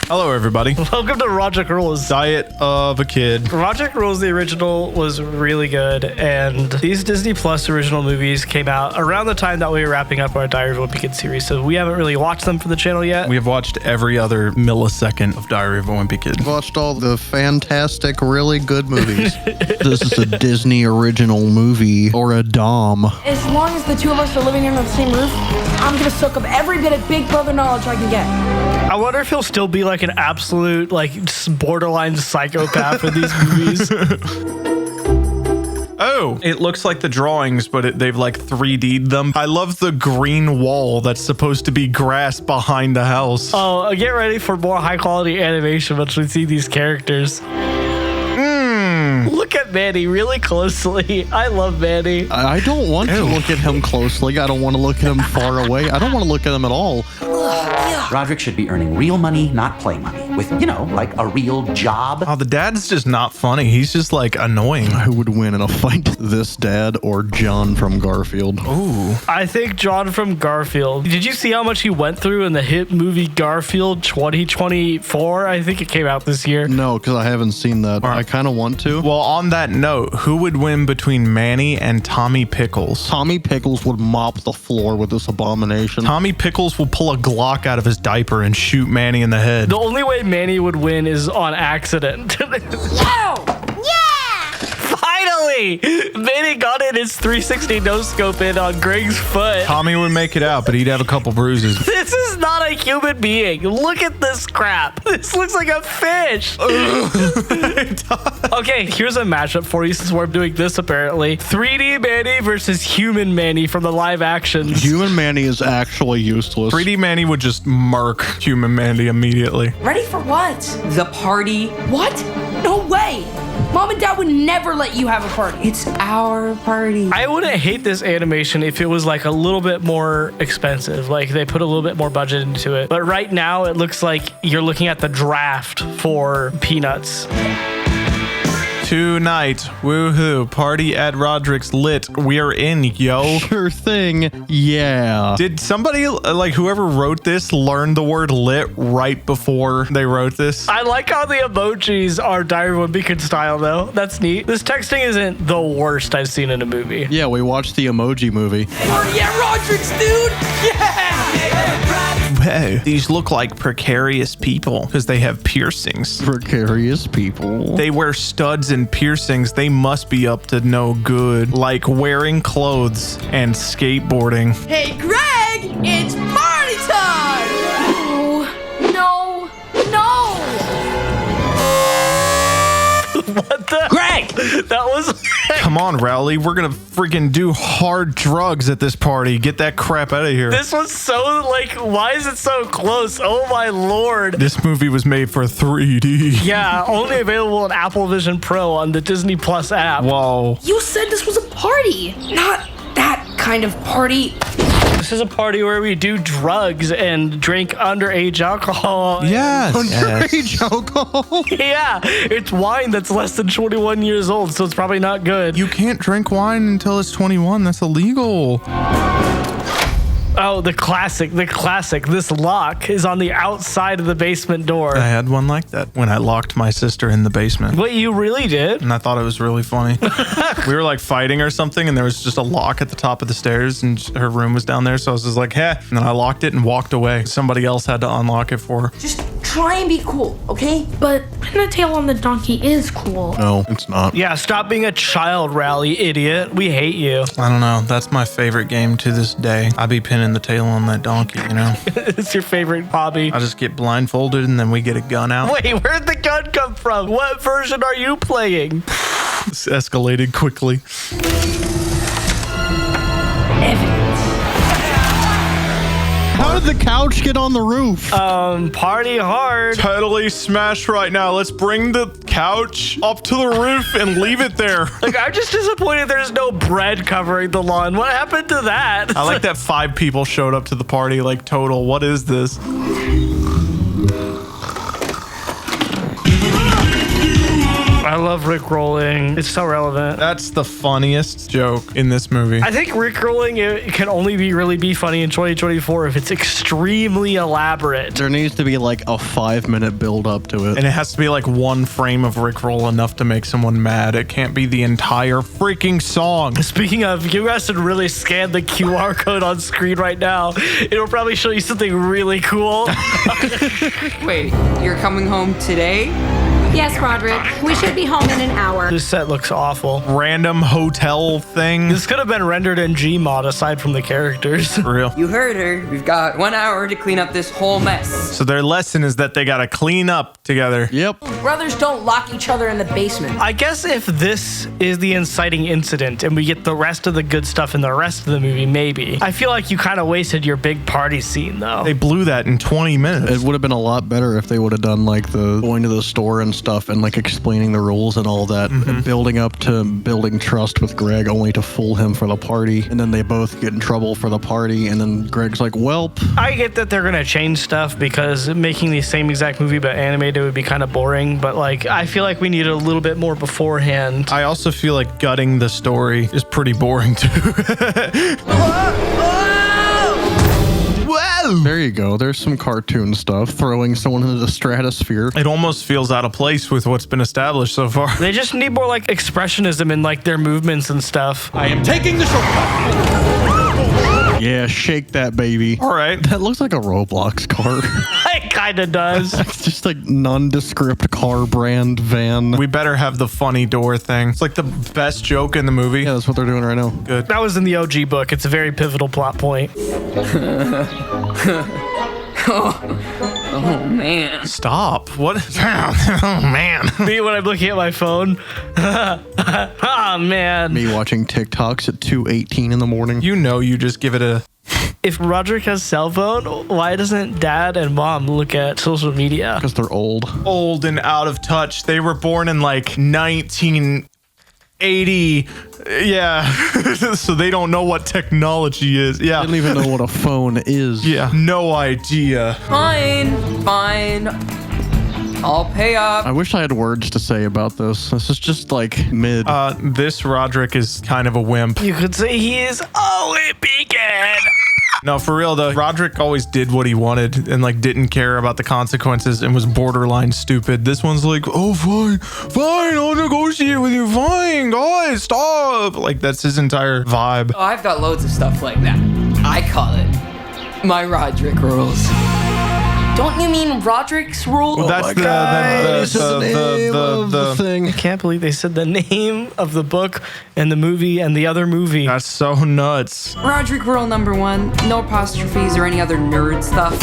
Hello, everybody. Welcome to Rodrick Rules. Diet of a Kid. Rodrick Rules, the original, was really good, and these Disney Plus original movies came out around the time that we were wrapping up our Diary of a Wimpy Kid series, so we haven't really watched them for the channel yet. We have watched every other millisecond of Diary of a Wimpy Kid. Watched all the fantastic, really good movies. This is a Disney original movie, or a DOM. As long as the two of us are living under the same roof, I'm gonna soak up every bit of Big Brother knowledge I can get. I wonder if he'll still be like an absolute, like, borderline psychopath in these movies. Oh, it looks like the drawings, but they've like 3D'd them. I love the green wall that's supposed to be grass behind the house. Oh, get ready for more high quality animation once we see these characters. Look at Manny really closely. I love Manny. I don't want to look at him closely. I don't want to look at him far away. I don't want to look at him at all. Rodrick should be earning real money, not play money, with, you know, like a real job. Oh, the dad's just not funny. He's just like annoying. Who would win in a fight? This dad or John from Garfield? Ooh. I think John from Garfield. Did you see how much he went through in the hit movie Garfield 2024? I think it came out this year. No, because I haven't seen that. I kind of want to. Well, on that note, who would win between Manny and Tommy Pickles? Tommy Pickles would mop the floor with this abomination. Tommy Pickles will pull a Glock out of his diaper and shoot Manny in the head. The only way Manny would win is on accident. Wow! Yeah! Finally! Manny got in his 360 no-scope in on Greg's foot. Tommy would make it out, but he'd have a couple bruises. This is not a human being. Look at this crap. This looks like a fish. Okay, here's a matchup for you since we're doing this apparently. 3D Manny versus human Manny from the live actions. Human Manny is actually useless. 3D Manny would just murk human Manny immediately. Ready for what? The party. What? No way! Mom and Dad would never let you have a party. It's our party. I wouldn't hate this animation if it was like a little bit more expensive. Like they put a little bit more budget into it. But right now it looks like you're looking at the draft for Peanuts. Tonight, woohoo, party at Rodrick's lit. We are in, yo. Sure thing. Yeah. Did somebody, like whoever wrote this, learn the word lit right before they wrote this? I like how the emojis are Diary of a Wimpy Kid style though. That's neat. This texting isn't the worst I've seen in a movie. Yeah, we watched the Emoji Movie. Party at Rodrick's, dude! Yeah! Whoa, these look like precarious people because they have piercings. Precarious people. They wear studs and piercings. They must be up to no good, like wearing clothes and skateboarding. Hey, Greg! It's party time! No. What the? Greg! That was... Come on, Rowley. We're going to freaking do hard drugs at this party. Get that crap out of here. This was so, like, why is it so close? Oh my lord. This movie was made for 3D. Yeah, only available on Apple Vision Pro on the Disney Plus app. Whoa. You said this was a party, not that kind of party. This is a party where we do drugs and drink underage alcohol. Yes. Underage alcohol. Yeah, it's wine that's less than 21 years old, so it's probably not good. You can't drink wine until it's 21. That's illegal. Oh, the classic. This lock is on the outside of the basement door. I had one like that when I locked my sister in the basement. Wait, you really did? And I thought it was really funny. We were like fighting or something, and there was just a lock at the top of the stairs, and her room was down there. So I was just like, heh. And then I locked it and walked away. Somebody else had to unlock it for her. Just try and be cool, okay? But putting a tail on the donkey is cool. No, it's not. Yeah, stop being a child, Rally, idiot. We hate you. I don't know. That's my favorite game to this day. I be pinning the tail on that donkey, you know? It's your favorite hobby. I just get blindfolded and then we get a gun out. Wait, where'd the gun come from? What version are you playing? This escalated quickly. How did the couch get on the roof? Party hard. Totally smashed right now. Let's bring the couch up to the roof and leave it there. Like, I'm just disappointed there's no bread covering the lawn. What happened to that? I like that 5 people showed up to the party, like total. What is this? I love Rick rolling. It's so relevant. That's the funniest joke in this movie. I think Rick rolling it can only really be funny in 2024 if it's extremely elaborate. There needs to be like a 5-minute build up to it. And it has to be like one frame of Rickroll enough to make someone mad. It can't be the entire freaking song. Speaking of, you guys should really scan the QR code on screen right now. It'll probably show you something really cool. Wait, you're coming home today? Yes, Rodrick. We should be home in an hour. This set looks awful. Random hotel thing. This could have been rendered in Gmod aside from the characters. For real. You heard her. We've got 1 hour to clean up this whole mess. So their lesson is that they gotta clean up together. Yep. Brothers don't lock each other in the basement. I guess if this is the inciting incident and we get the rest of the good stuff in the rest of the movie, maybe. I feel like you kind of wasted your big party scene, though. They blew that in 20 minutes. It would have been a lot better if they would have done like the going to the store and stuff and like explaining the rules and all that and building up to building trust with Greg only to fool him for the party. And then they both get in trouble for the party. And then Greg's like, welp. I get that they're going to change stuff because making the same exact movie but animated would be kind of boring. But like, I feel like we need a little bit more beforehand. I also feel like gutting the story is pretty boring too. Whoa! There you go. There's some cartoon stuff. Throwing someone into the stratosphere. It almost feels out of place with what's been established so far. They just need more like expressionism in like their movements and stuff. I am taking the shortcut. Yeah, shake that baby. All right. That looks like a Roblox car. It kind of does. It's just like nondescript car brand van. We better have the funny door thing. It's like the best joke in the movie. Yeah, that's what they're doing right now. Good. That was in the OG book. It's a very pivotal plot point. Oh, man. Stop. What? Oh, man. Me when I'm looking at my phone. Oh, man. Me watching TikToks at 2:18 in the morning. You know you just give it a... If Rodrick has cell phone, why doesn't dad and mom look at social media? Because they're old. Old and out of touch. They were born in like 1980. Yeah. So they don't know what technology is. Yeah. I don't even know what a phone is. Yeah. No idea. Fine. I'll pay up. I wish I had words to say about this. This is just like mid. This Rodrick is kind of a wimp. You could say he is a Wimpy Kid. No, for real though, Rodrick always did what he wanted and like didn't care about the consequences and was borderline stupid. This one's like, oh, fine, I'll negotiate with you. Fine, guys, stop. Like that's his entire vibe. Oh, I've got loads of stuff like that. I call it my Rodrick Rules. Don't you mean Rodrick's rule? Well, that's the thing. I can't believe they said the name of the book and the movie and the other movie. That's so nuts. Rodrick Rule number 1, no apostrophes or any other nerd stuff.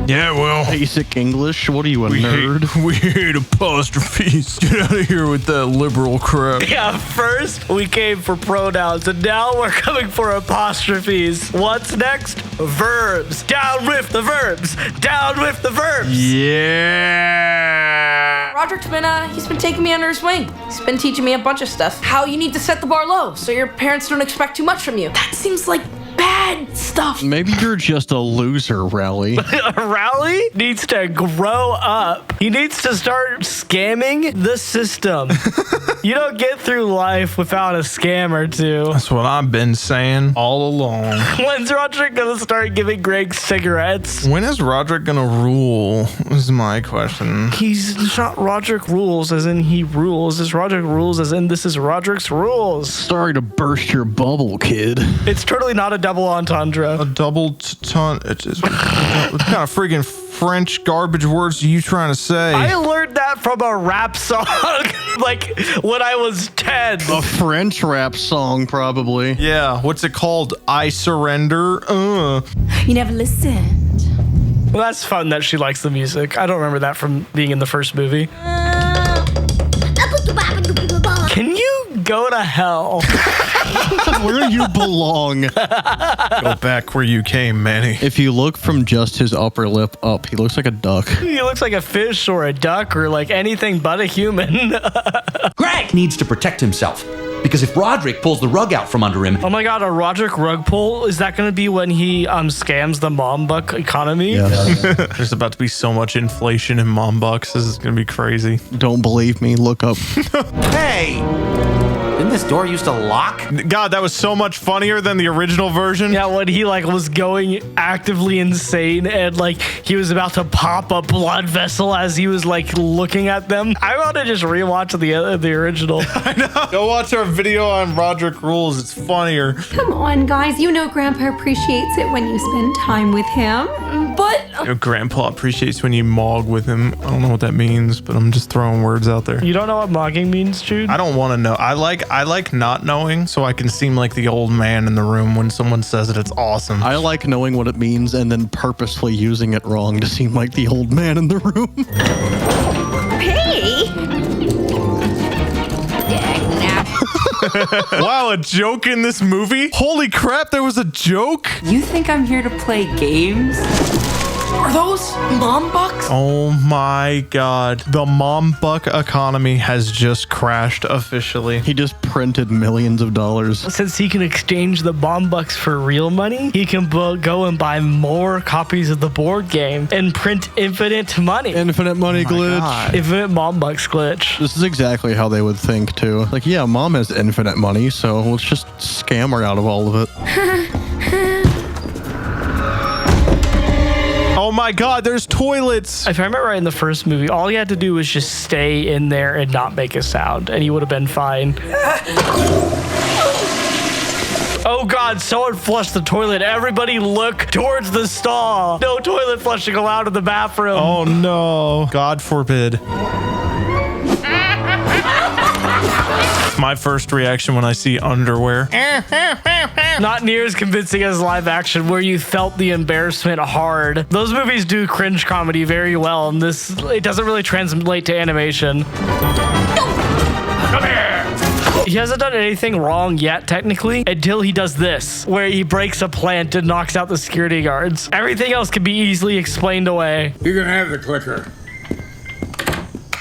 Yeah, well, Basic English. What are you, a nerd? we hate apostrophes. Get out of here with that liberal crap. Yeah, first we came for pronouns and now we're coming for apostrophes. What's next? Verbs. Down with the verbs. Down with the verbs. Yeah. Roderick's been, he's been taking me under his wing. He's been teaching me a bunch of stuff. How you need to set the bar low so your parents don't expect too much from you. That seems like bad stuff. Maybe you're just a loser, Rally. Rowley needs to grow up. He needs to start scamming the system. You don't get through life without a scam or two. That's what I've been saying all along. When's Rodrick gonna start giving Greg cigarettes? When is Rodrick gonna rule? Is my question. He's not Rodrick Rules as in he rules. It's Rodrick Rules as in this is Rodrick's rules. Sorry to burst your bubble, kid. It's totally not a double entendre. A double ton. What kind of freaking French garbage words are you trying to say? I learned that from a rap song like when I was 10. A French rap song, probably. Yeah, what's it called? I surrender. You never listened. Well, that's fun that she likes the music. I don't remember that from being in the first movie. Can you go to hell? Where you belong. Go back where you came, Manny. If you look from just his upper lip up, he looks like a duck. He looks like a fish or a duck or like anything but a human. Greg needs to protect himself Because if Rodrick pulls the rug out from under him, Oh my god, a Rodrick rug pull? Is that going to be when he scams the mom buck economy? There's about to be so much inflation in mom bucks. This is going to be crazy. Don't believe me? Look up. hey, didn't this door used to lock? God, that was so much funnier than the original version. Yeah, when he like was going actively insane and like he was about to pop a blood vessel as he was like looking at them. I want to just rewatch the original. I know. Go watch our video on Rodrick Rules. It's funnier. Come on, guys. You know Grandpa appreciates it when you spend time with him. But Your grandpa appreciates when you mog with him. I don't know what that means, but I'm just throwing words out there. You don't know what mogging means, Jude? I don't want to know. I like not knowing so I can seem like the old man in the room when someone says it. It's awesome. I like knowing what it means and then purposefully using it wrong to seem like the old man in the room. Hey! Wow, a joke in this movie? Holy crap, there was a joke? You think I'm here to play games? are those mom bucks? Oh my god. The mom buck economy has just crashed officially. He just printed millions of dollars. Since he can exchange the bomb bucks for real money, he can go and buy more copies of the board game and print infinite money. Infinite money glitch. God. Infinite mom bucks glitch. This is exactly how they would think too. Like, yeah, mom has infinite money, so let's just scam her out of all of it. Oh my god, there's toilets. If I remember right in the first movie, all he had to do was just stay in there and not make a sound, and he would have been fine. Oh god, someone flushed the toilet. Everybody look towards the stall. No toilet flushing allowed in the bathroom. Oh no. God forbid. My first reaction when I see underwear. Not near as convincing as live action, where you felt the embarrassment hard. Those movies do cringe comedy very well, and it doesn't really translate to animation. Come here! He hasn't done anything wrong yet, technically, until he does this, where he breaks a plant and knocks out the security guards. Everything else can be easily explained away. You can have the clicker.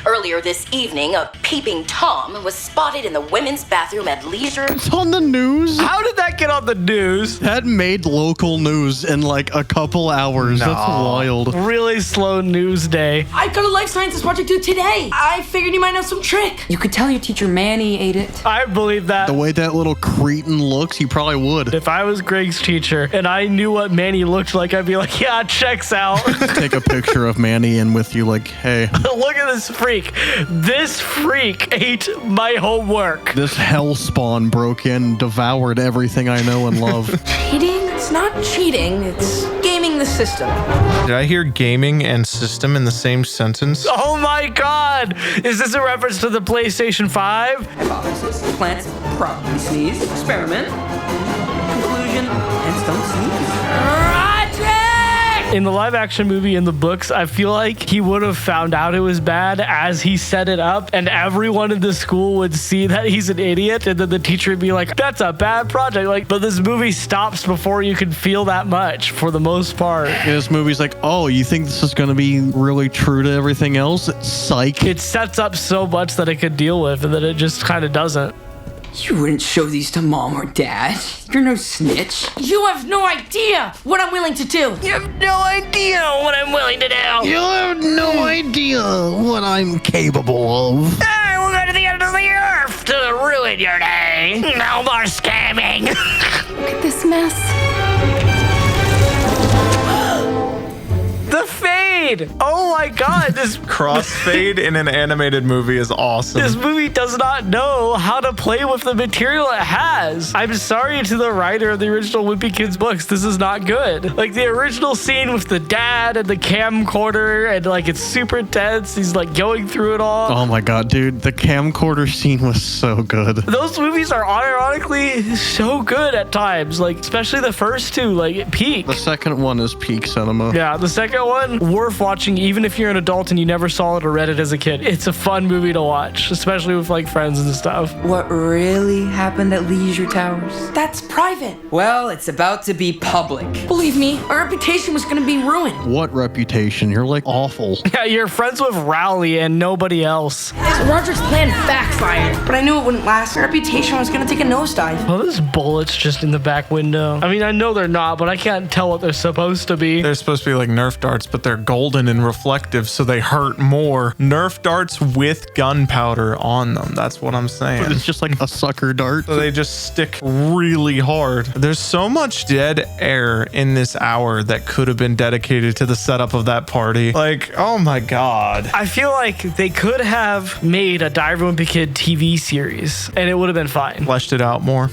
Earlier this evening, a peeping Tom was spotted in the women's bathroom at leisure. It's on the news. How did that get on the news? That made local news in like a couple hours. No. That's wild. Really slow news day. I got a life sciences project due today. I figured you might know some trick. You could tell your teacher Manny ate it. I believe that. The way that little cretin looks, he probably would. If I was Greg's teacher and I knew what Manny looked like, I'd be like, yeah, checks out. Take a picture of Manny and with you like, hey. Look at this freak. This freak ate my homework. This hell spawn broke in, devoured everything I know and love. Cheating? It's not cheating. It's gaming the system. Did I hear gaming and system in the same sentence? Oh my god! Is this a reference to the PlayStation 5? Hypothesis: plants probably sneeze. Experiment. Conclusion: plants don't sneeze. In the live action movie, in the books, I feel like he would have found out it was bad as he set it up, and everyone in the school would see that he's an idiot, and then the teacher would be like, that's a bad project. Like, but this movie stops before you can feel that much for the most part. This movie's like, oh, you think this is going to be really true to everything else? Psych. It sets up so much that it could deal with, and then it just kind of doesn't. You wouldn't show these to mom or dad. You're no snitch. You have no idea what I'm willing to do. You have no idea what I'm willing to do. You have no idea what I'm capable of. I will go to the end of the earth to ruin your day. No more scamming. Look at this mess. The fade. Oh my god, this Crossfade in an animated movie is awesome. This movie does not know how to play with the material it has. I'm sorry to the writer of the original Wimpy Kid's books. This is not good. Like the original scene with the dad and the camcorder, and like it's super intense. He's like going through it all. Oh my god, dude. The camcorder scene was so good. Those movies are unironically so good at times. Like especially the first two, like peak. The second one is peak cinema. Yeah, the second one one worth watching even if you're an adult and you never saw it or read it as a kid. It's a fun movie to watch, especially with like friends and stuff. What really happened at Leisure Towers? That's private. Well, it's about to be public. Believe me, our reputation was gonna be ruined. What reputation? You're like awful. Yeah, you're friends with Rowley and nobody else. Rodrick's plan backfired, but I knew it wouldn't last. Our reputation was gonna take a nosedive. Oh, there's bullets just in the back window. I mean, I know they're not, but I can't tell what they're supposed to be. They're supposed to be like Nerf darts, but they're golden and reflective, so they hurt more. Nerf darts with gunpowder on them. That's what I'm saying. It's just like a sucker dart. So they just stick really hard. There's so much dead air in this hour that could have been dedicated to the setup of that party. Like, oh my God. I feel like they could have made a Diary of a Wimpy Kid TV series, and it would have been fine. Fleshed it out more.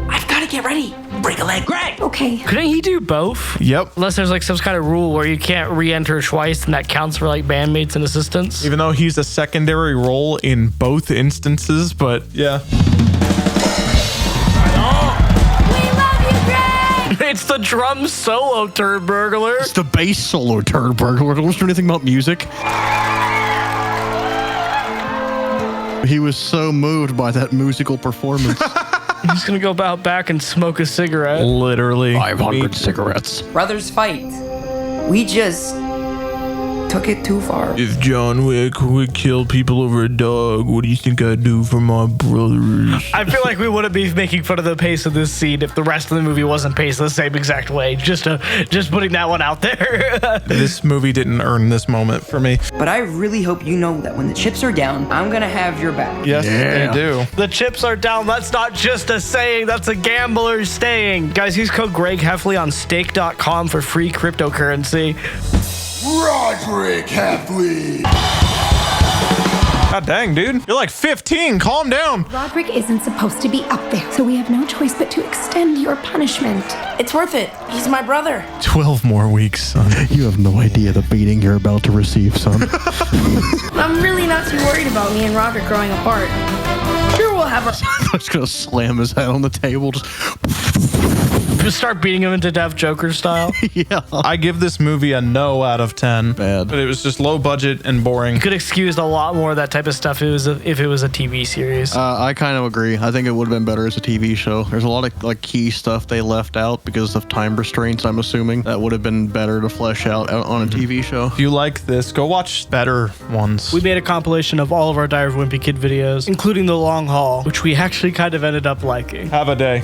I've gotta get ready. Break a leg, Greg! Okay. Couldn't he do both? Yep. Unless there's like some kind of rule where you can't re-enter twice and that counts for like bandmates and assistants. Even though he's a secondary role in both instances, but yeah. It's the drum solo turd burglar. It's the bass solo turd burglar. Don't know anything about music. He was so moved by that musical performance. He's gonna go back and smoke a cigarette. Literally. 500 cigarettes. Brothers fight. We just took it too far. If John Wick would kill people over a dog, what do you think I'd do for my brothers? I feel like we wouldn't be making fun of the pace of this scene if the rest of the movie wasn't paced the same exact way. Just putting that one out there. This movie didn't earn this moment for me. But I really hope you know that when the chips are down, I'm gonna have your back. Yes, they do. The chips are down. That's not just a saying. That's a gambler saying. Guys, use code Greg Heffley on stake.com for free cryptocurrency. Rodrick Heffley. God dang, dude. You're like 15. Calm down. Rodrick isn't supposed to be up there, so we have no choice but to extend your punishment. It's worth it. He's my brother. 12 more weeks, son. You have no idea the beating you're about to receive, son. I'm really not too worried about me and Rodrick growing apart. Sure, we'll have our... I'm just gonna slam his head on the table. Just start beating him into death, Joker style. Yeah. I give this movie a no out of 10. Bad. But it was just low budget and boring. Could excuse a lot more of that type of stuff if it was a TV series. I kind of agree. I think it would have been better as a TV show. There's a lot of like key stuff they left out because of time restraints, I'm assuming. That would have been better to flesh out on a TV show. If you like this, go watch better ones. We made a compilation of all of our Diary of a Wimpy Kid videos, including The Long Haul, which we actually kind of ended up liking. Have a day.